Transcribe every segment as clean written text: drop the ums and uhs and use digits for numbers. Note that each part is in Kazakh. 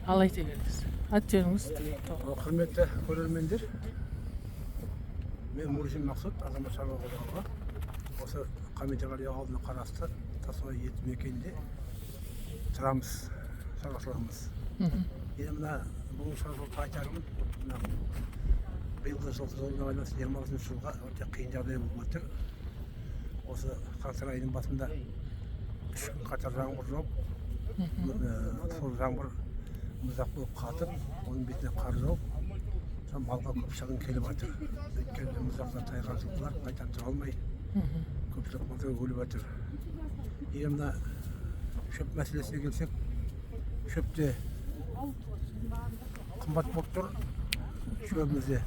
Ал айта беріңіз. Ат жөніңіз. Құрметті көрермендер, мен Мурзин Мақсұт, азамат шаруа қожалығы. Осы Қамитағали ауылына қарасты Тасой елді мекенінде тұрамыз, шаруашылығымыз. Енді мына бұл шаруашылыққа айтарым, биылғы жылдың байланысты 26 жылға өте қиын жағдай болып отыр. Осы қаңтар айының басында 3 күн қатар жаңбыр жауып, сол жаңбыр мұздақ болып қатып, оның бетіне қар жауып, малға көп шығын келіп жатыр. Өйткені мұздақта тайған жылқылар қайтадан тұра алмай, көпшілік малдар өліп жатыр. Егер мына шөп мәселесіне келсек, шөп те қымбат болып тұр шөбімізде.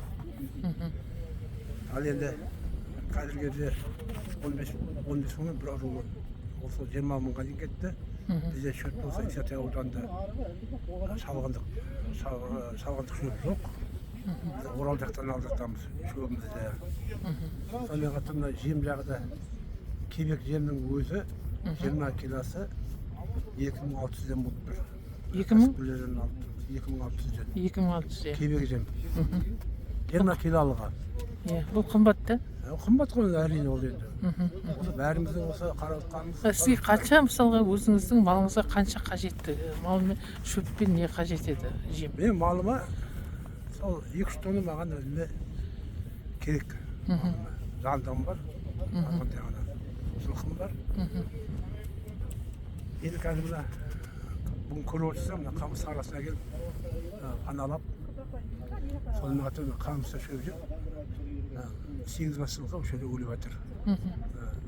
Ал енді қазіргі кезде 15 мың бір рулы осы 20 мыңға дейін кетті. Бізде шөп болса Исатай ауданында шалғандық шөп жоқ. Орал жақтан алдыртамыз шөбімізді. Сонымен қатар мына жем жағы да кебек жемнің өзі 20 килосы 2600-ден болып тұр. 2600-ден. 2600. Кебек жем. 20 кило алға. Бұл қымбат та? Қымбат қой әрине ол енді. Бәріміздің осы қаралыққанымыз. Сізге қанша мысалға өзіңіздің малыңызға қанша қажетті? Малмен шөппен не қажет еді жем? Мен малыма сол 2-3 тонна маған өзіме керек. Жандығым бар, жылқым бар. Енді қазір мына бүгін көріп отырсам, мына қамыс арасына келіп паналап, сонымен қатар қамыста шөп жеп, 8 бас жылқы осы жерде өліп жатыр.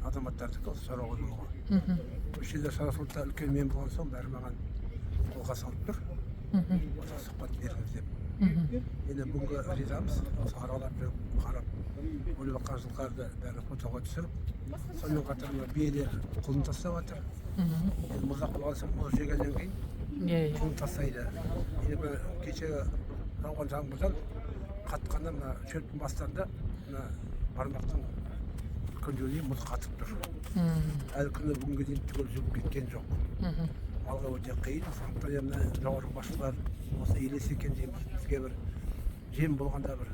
Азаматтардікі осы шаруа қожалығы. Осы жерде шаруашылықта үлкен мен болған соң бәрі маған қолға салып тұр. Осы сұхбат беріңіз деп. Енді бүгінгі ризамыз, осы аралап жүріп қарап, өліп жатқан жылқыларды бәрі фотоға түсіріп, сонымен қатар биелер құлын тастап жатыр. Мұздақ болған соң мұз жегеннен кейін құлын тастайды. Енді кеше жауған жаңбырдан қатқанда мына шөптің бастарында мына бармақтың үлкендігі дейін мұз қатып тұр. Әлі күні бүгінге дейін түгел жүріп кеткен жоқ. Малға өте қиын. Сондықтан мына жоғарғы басшылар осы елес екен дейміз. Бізге бір жем болғанда бір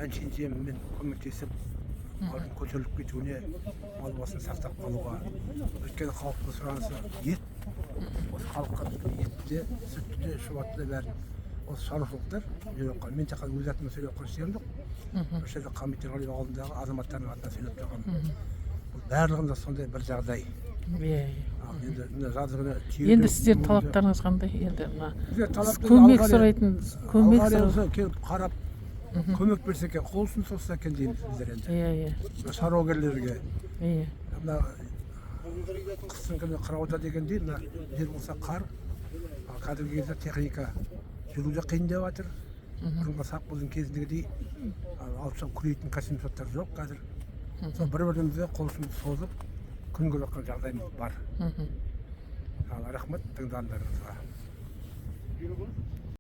әншейін жеммен көмектесіп, малдың көтеріліп кетуіне, мал басын сақтап қалуға. Өйткені халықтың сұранысы ет. Осы халыққа етті де, сүтті де, шұбатты да бәрін осы шаруашылықтар жүріп қалды. Мен тек қана өз атыма сөйлеп қалған жерім жоқ. Осы жерде Қамитағали ауылындағы азаматтардың атына сөйлеп тұрған. Барлығында сондай бір жағдай. Енді сіздер талаптарыңыз қандай? Енді көмек сұрайтын, көмек келіп қарап, көмек берсе екен, қол ұшын созса екен дейміз біздер енді. Шаруагерлерге. Мына қыстың күні қырауда дегендей, мына жер болса қар, қазіргі кезде техника жүруде қиындап жатыр. Бұрынғы сақ болдың кезіндегідей алып шығып күрейтін космофоттар жоқ қазір. Сол бір-бірімізге қол ұшымызды созып күн көріп жатқан жағдайымыз бар. Рахмет тыңдағандарыңызға.